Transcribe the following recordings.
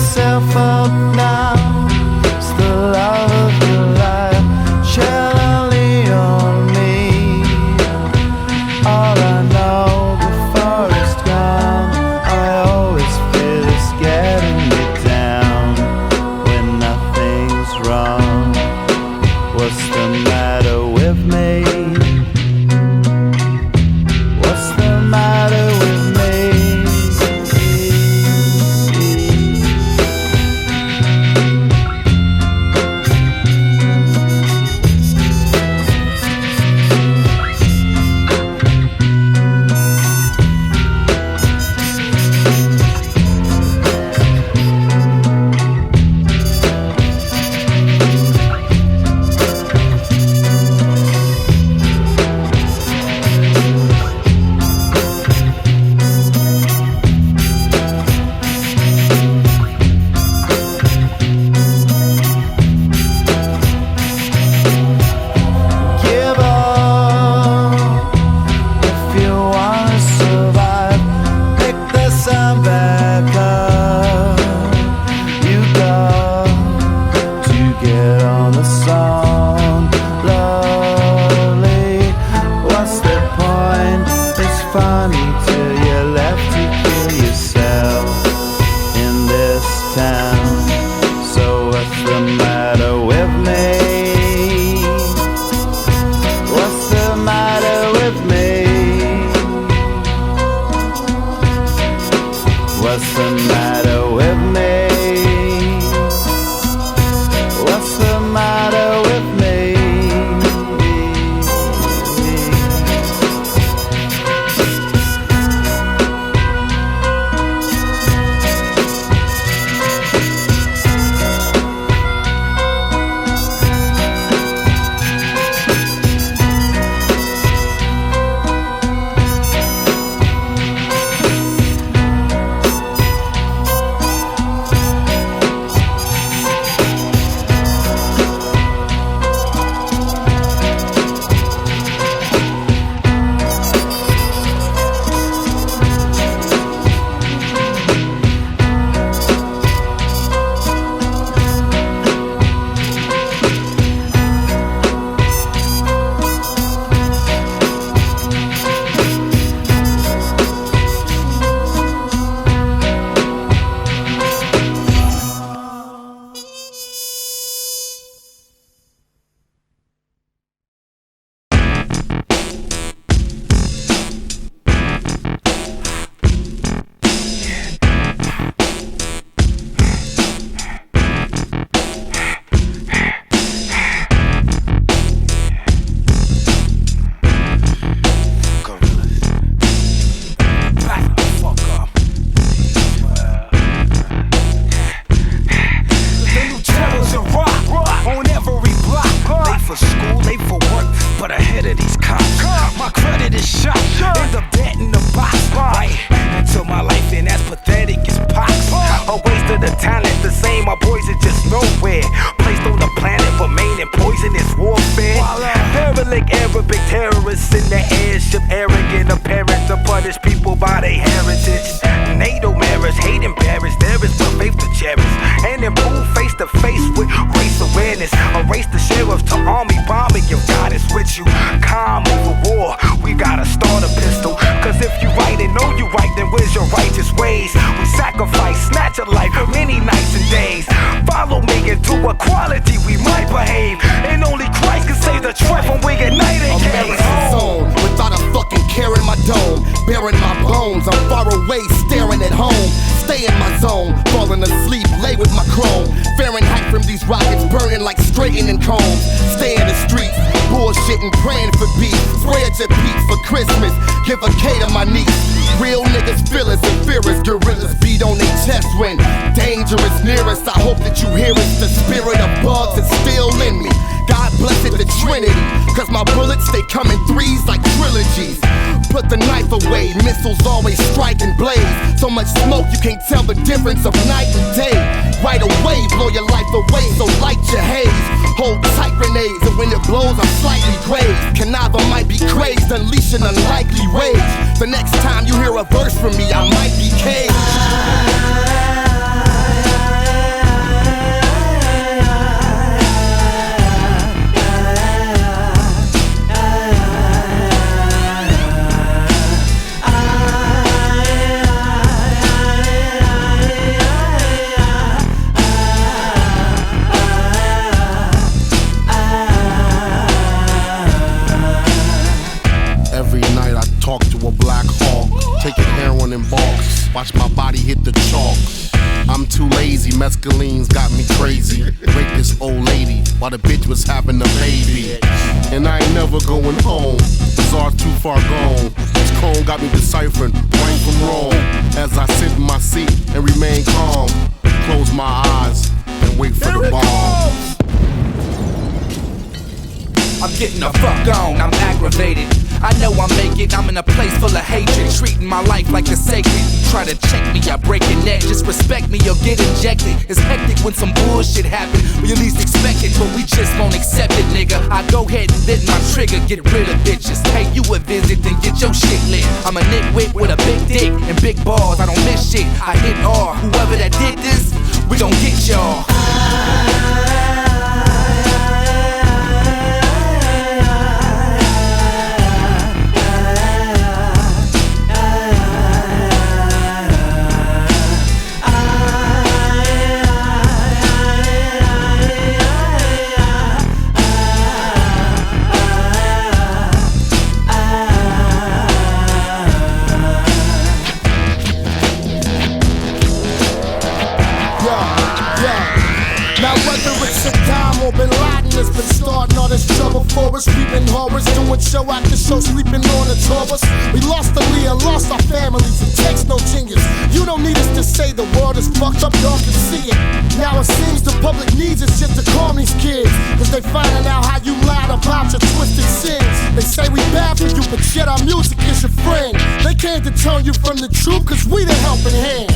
yourself up now. It's the love of your life, shed only on me. All I know before it's gone, I always feel it's getting me down when nothing's wrong. What's the matter with me? What's the matter with me? What's the matter with me? What's the matter with me? Give a K to my niece. Real niggas, feelers and fearers. Gorillaz beat on their chest when dangerous near us. I hope that you hear us. The spirit of bugs is still in me. God bless it, the Trinity. Cause my bullets, they come in threes like trilogies. Put the knife away, missiles always strike and blaze. So much smoke you can't tell the difference of night and day. Right away, blow your life away, so light your haze. Hold tight grenades, and when it blows I'm slightly grazed. Canava might be crazed, unleash an unlikely rage. The next time you hear a verse from me I might be caged. too lazy, mescaline's got me crazy. Raped this old lady while the bitch was having a baby. And I ain't never going home, Bizarre's too far gone. This cone got me deciphering right from wrong. As I sit in my seat and remain calm, close my eyes and wait for the bomb. I'm getting the fuck on, I'm aggravated. I know I make it, I'm in a place full of hatred, treating my life like it's sacred. You try to check me, I break your neck. Disrespect me or get injected. It's hectic when some bullshit happen, when you least expect it, but we just won't accept it, nigga. I go ahead and lit my trigger, get rid of bitches. Pay you a visit, then get your shit lit. I'm a nitwit with a big dick and big balls, I don't miss shit. I hit R, whoever that did this, we gon' get y'all. Now whether it's Saddam or Bin Laden has been starting all this trouble for us. We've been horrors, doing show after show, sleeping on the tours. We lost Aaliyah, lost our families, it takes no genius. You don't need us to say the world is fucked up, y'all can see it. Now it seems the public needs us just to calm these kids, cause they finding out how you lied about your twisted sins. They say we bad for you, but yet our music is your friend. They can't deter you from the truth, cause we the helping hand.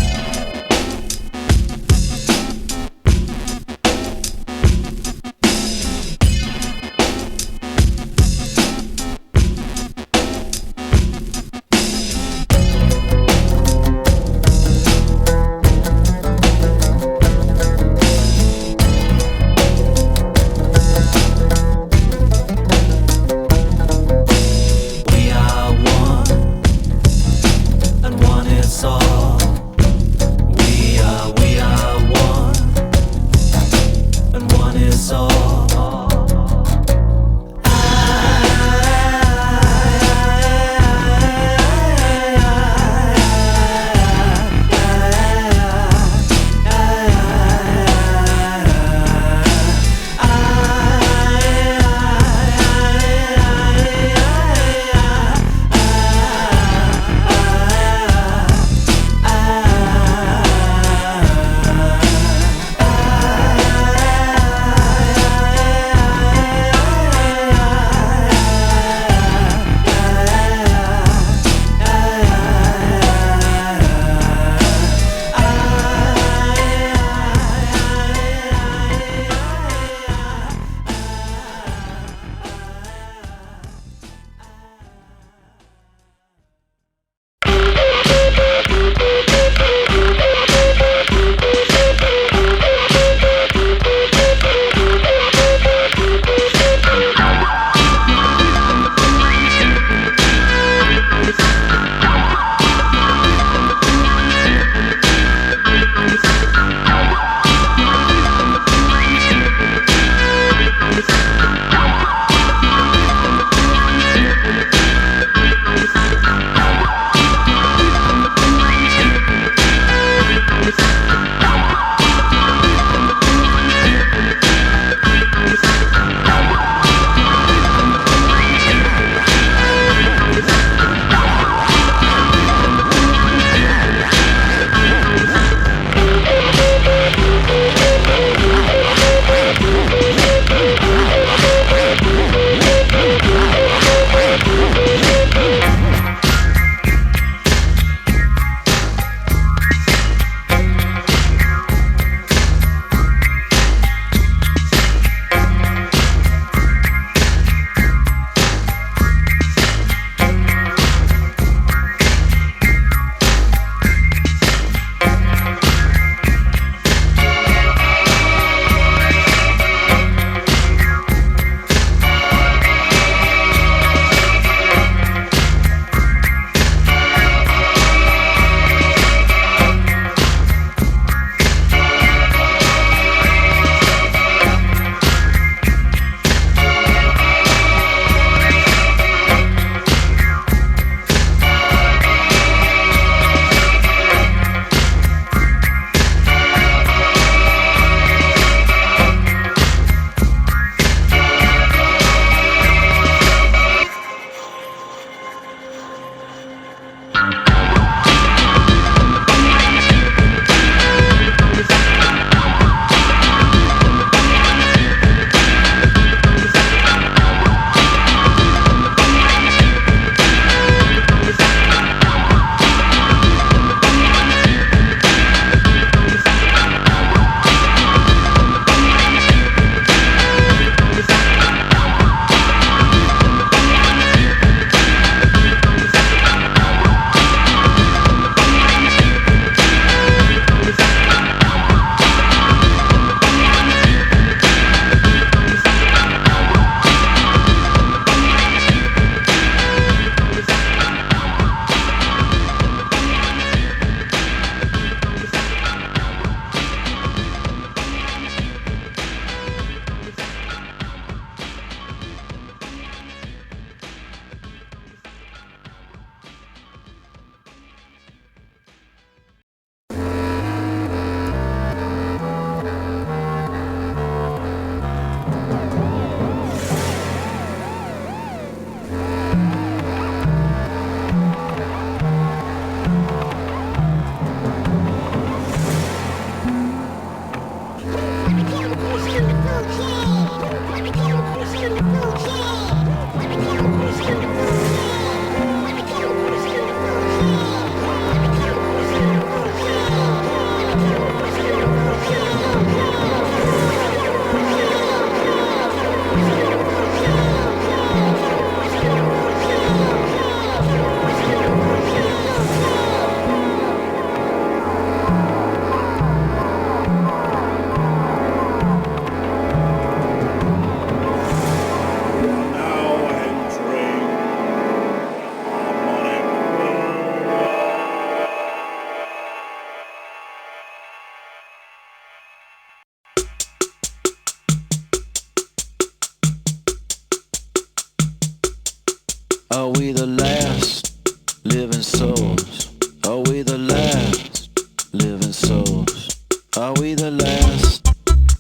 Are we the last living souls? Are we the last living souls? Are we the last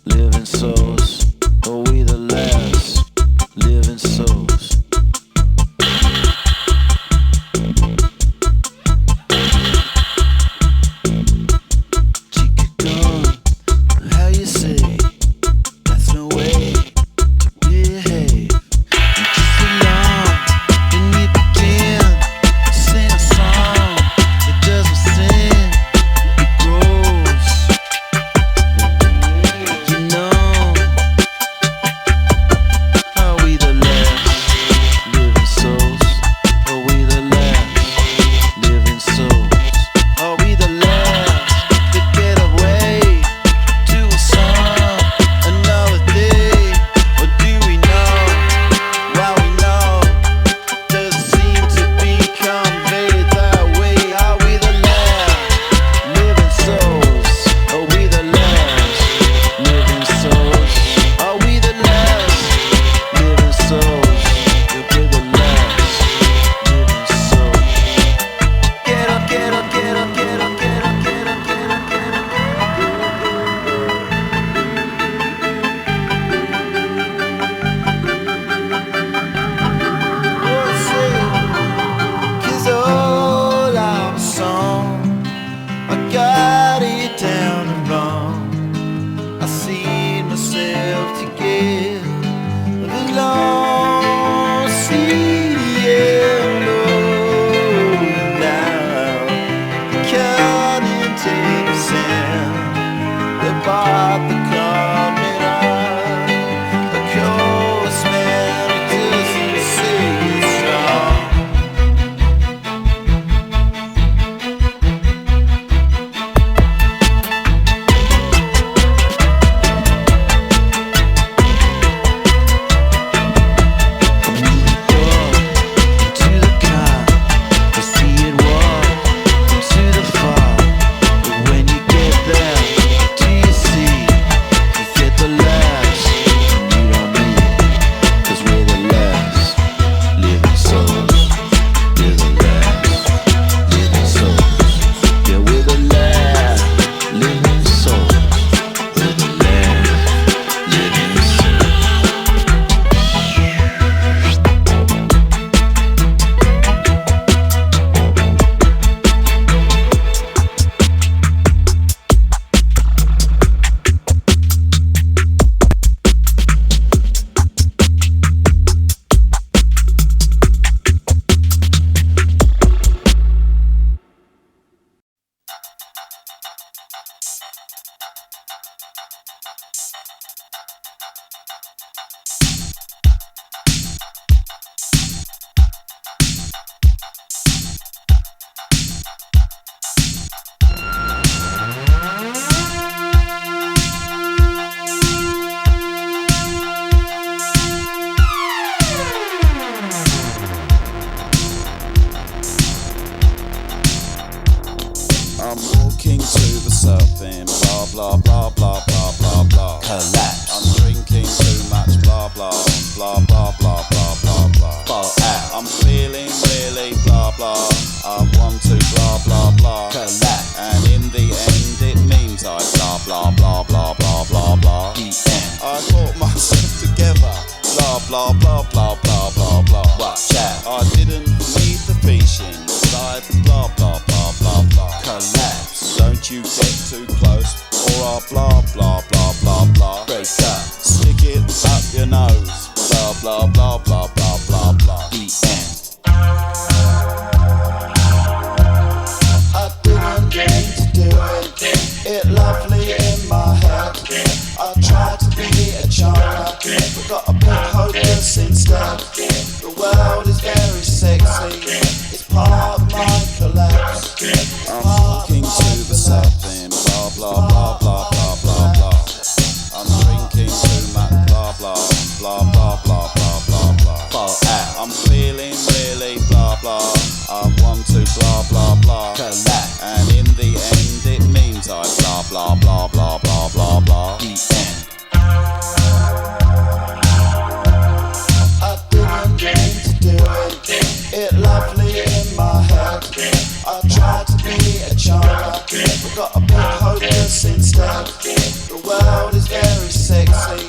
living souls? Are we the last living souls? Chica gone, how you say? That's no way to behave. And just along, then you begin to sing a song. It doesn't sing, it grows. You know, are we the last living souls? Are we the last living souls? Are we the last to get away to a song another day? Or do we know why we know? Does it seem to be conveyed that way? Are we the last living souls? Are we the last living souls? Are we the last living souls? If we're the last living souls. Get up, get up, get up, get up, get up, get up, get up, get up. What's it? 'Cause all our song, I got it down and wrong. I see myself together with long, see and low now. Can't take a sound. They bought the carpet out. The cold smell, it doesn't say it's strong. To the car, to see it walk into the fog. But when you get there, do you see? You get the laughs, and you don't mean it. 'Cause we're the last living souls. We're the last living souls. Yeah, we're the last living souls. We're the last living souls. I'm walking to the surfing, blah blah blah blah blah blah blah. Collapse. I'm drinking too much, blah blah blah blah blah blah blah blah. Fall out. I'm feeling really blah blah. I want to blah blah blah. Collapse. And in the end it means I blah blah blah blah blah blah blah. The end. I got myself together, blah blah blah blah blah blah blah. Watch out. I didn't need the fishing, but I blah blah blah blah blah. Collapse. Don't you get too close, or I'll blah blah blah blah blah. Break up. Stick it up your nose, blah blah blah blah blah blah blah. The end. I didn't mean to do it lovely in my head. I tried to be a charmer, but got a bit hopeless instead. The world is very sexy, it's part of my collapse. I'm walking to the south end, blah blah blah blah blah blah blah. instead. The world is very sexy,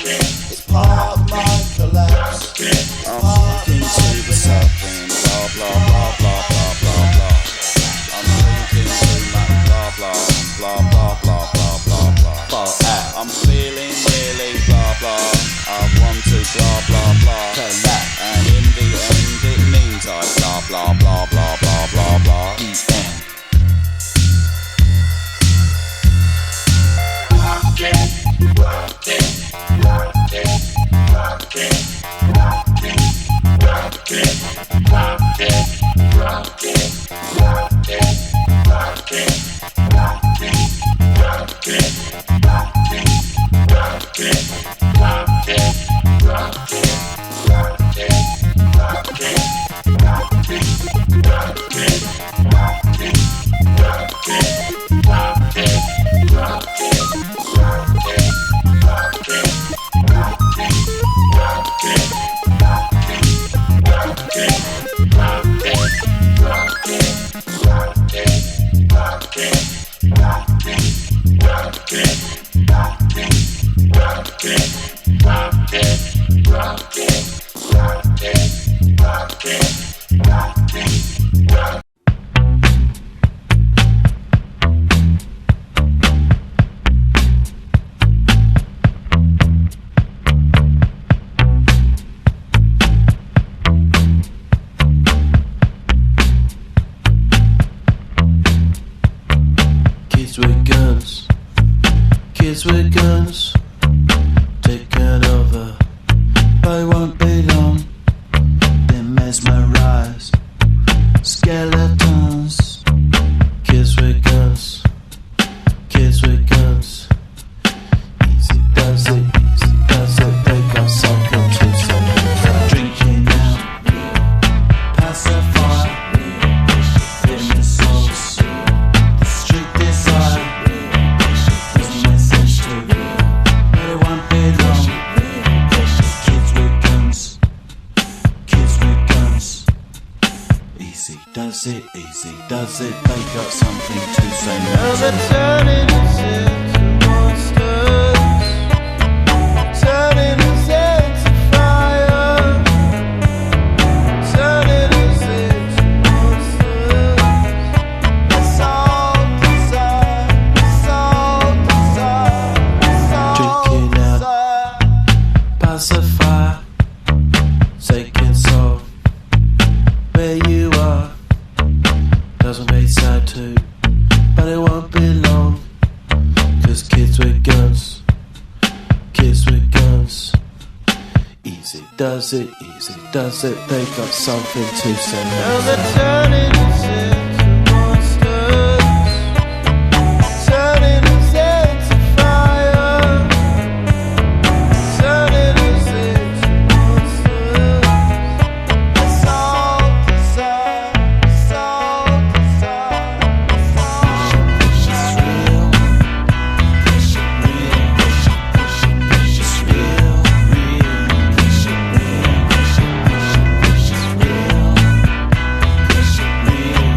it's part of my collapse. I'm looking to the serpent, blah blah blah blah blah blah blah. I'm looking to my blah blah blah blah blah blah blah blah. I'm feeling really blah blah. I want to blah blah blah. And in the end it means I blah blah blah blah blah blah blah. The end. Kids with guns, kids with guns, taking over. They won't be long. They're mesmerized. Skeletons. Kids with guns, kids with guns. Easy does it, easy does it. They got something to say. Drinking out, pacify. In the sauce, the street desire. There's a message to but it won't be long. Kids with guns, kids with guns. Easy does it, easy does it. They got something to say. Now they're turning us into monsters, turning us into fire, turning us into monsters. It's all desire, it's all desire, it's all drinking out, pacify, taking soul. Where you are doesn't make sad too, but it won't be long. 'Cause kids with guns, kids with guns. Easy does it, easy does it. They got something to say. Now they're turning us into monsters, turning us into fire, turning us into monsters. It's all desire, it's all desire, it's all real, it's real, it's real, real, it's real,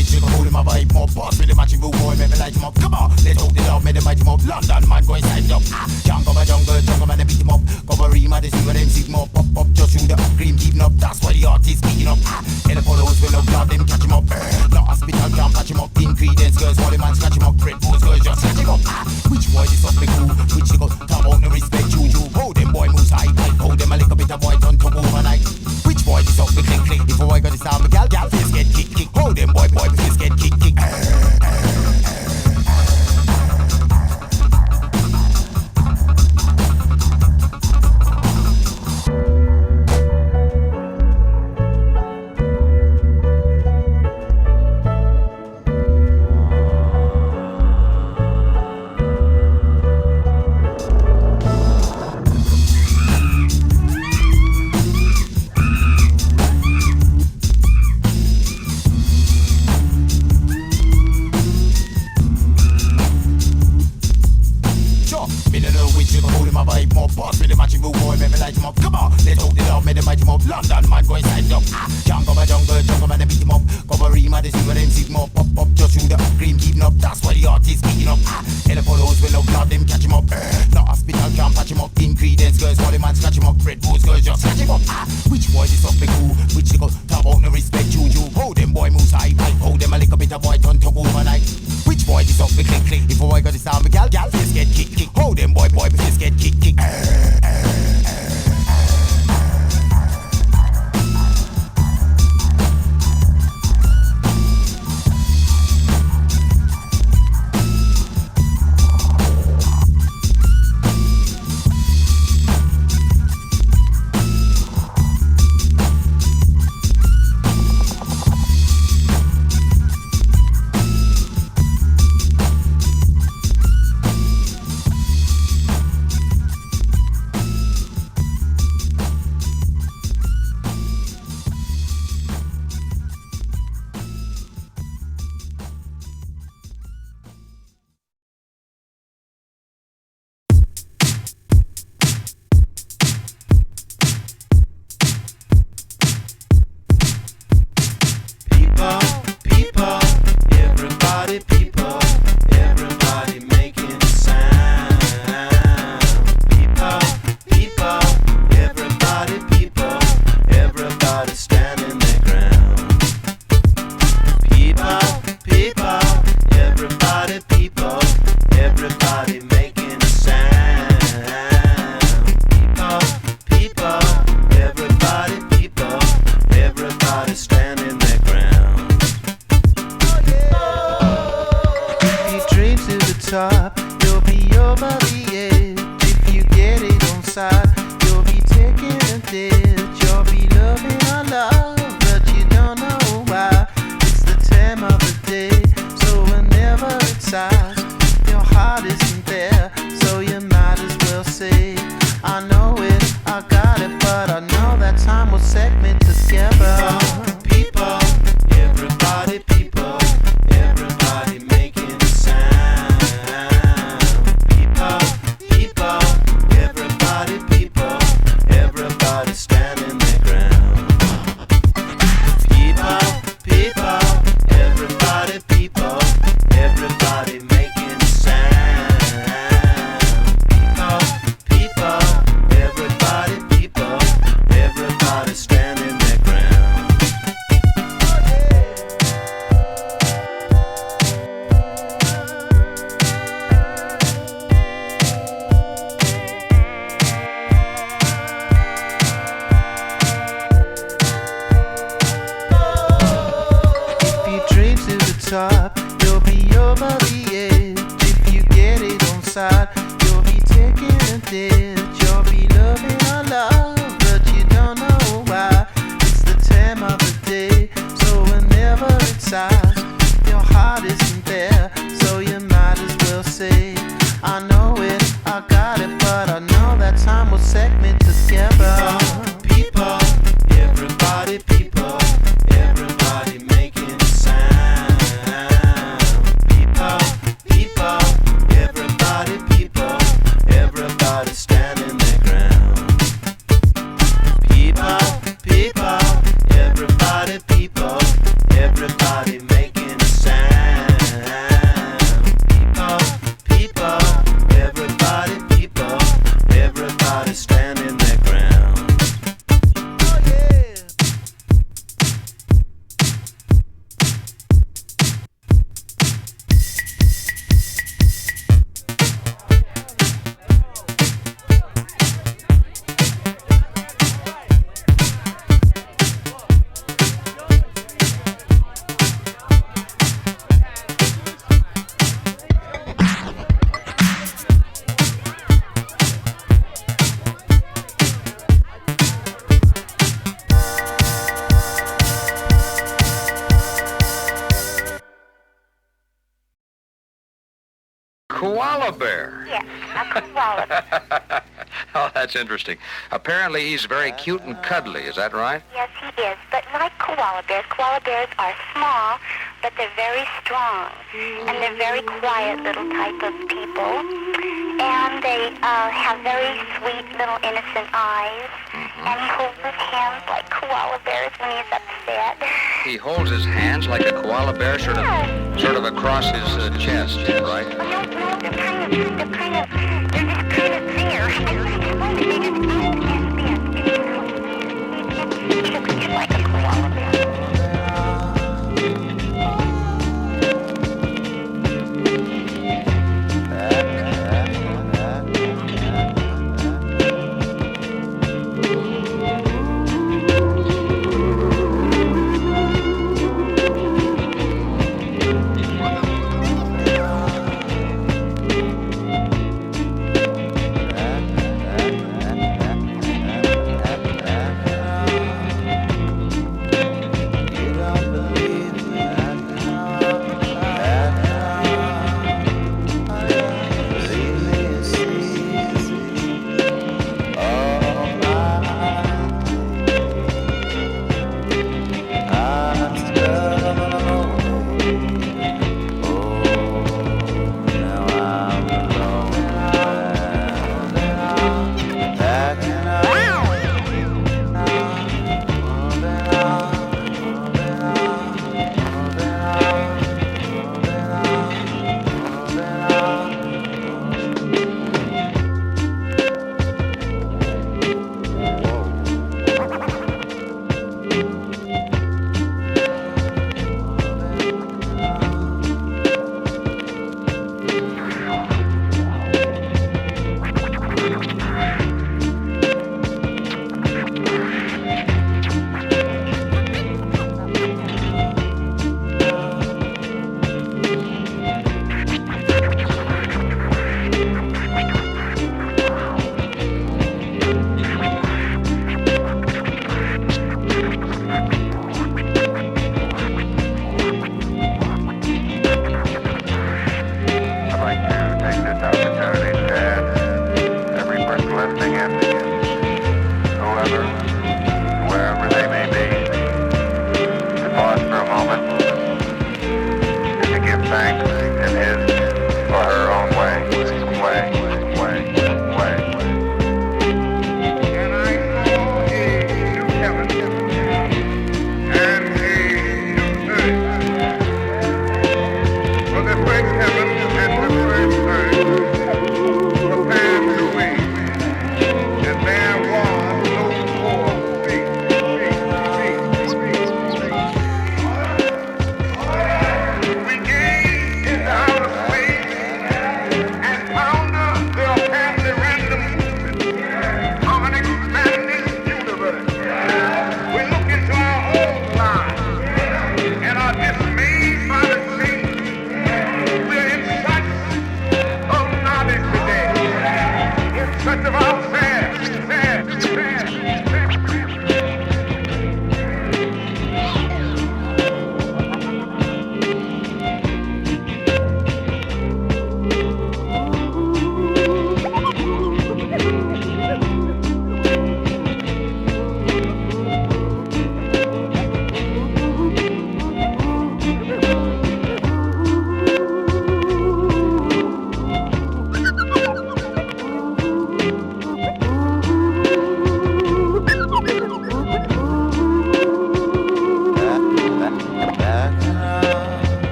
which you can hold in my vibe. More boss with the matching room boy, make me light him up. Come on, let's hold it up, make them bite him up. London man go inside up. Can't cover jungle man, they beat him up. Cover Rima, they see what them see more pop up. Just shoot up, cream keeping up. That's why the artist beating up. Tell the followers will up, blood them catch him up. No hospital can't patch him up. Ingredients girls, all the man scratch him up. Red Bulls girls just scratch him up. Which boy this up me cool? Which you go talk about no respect you. Hold them boy moves high, hold them a little bit of boy turn to overnight. Which boy this up me click. Before I got this sound, gal face get kick. Hold them boy face get kick. London man go inside up. Can't cover jungle man, they beat him up. Cover Rima, they see what them see more pop up. Just shoot up, cream keeping up. That's why the artist beating up. Tell the followers will up, blood them catch him up. No hospital can't patch him up. Ingredients girls, all the man scratch him up. Red Bulls girls just scratch him up. Which boy this up me cool? Which you go talk about no respect you. Hold them boy moves high, hold them a little bit of boy turn to overnight. Which boy this up me click. Before I got this sound, gal face get kick. Hold them boy face get kick. Top, you'll be over the edge. If you get it on side, you'll be taking a ditch. You'll be loving our love, but you don't know why. It's the time of the day, so whenever it's out, your heart isn't there, so you might as well say, I know it, I got it, but I know that time will set me together. People, everybody, people, everybody making a sound. Everybody standing their ground. People, everybody, people, everybody making a sound. People, everybody, people, everybody standing their ground. Top, you'll be over the edge. If you get it on side, you'll be taking a ditch. You'll be loving our love, but you don't know why. It's the time of the day, so whenever it's out, your heart isn't there, so you might as well say, I know it, I got it, but I know that time will set me together. People, everybody, people, everybody making a sound. Everybody standing their ground. People, everybody, people, everybody make koala bear. Yes, a koala bear. Oh, that's interesting. Apparently he's very cute and cuddly, is that right? Yes, he is. But like koala bears are small, but they're very strong. And they're very quiet little type of people. And they have very sweet little innocent eyes. And he holds his hands like koala bears when he's upset. He holds his hands like a koala bear, sort of across his chest, right? No, they're just kind of there. I think they just act as this. He looks just like a koala bear.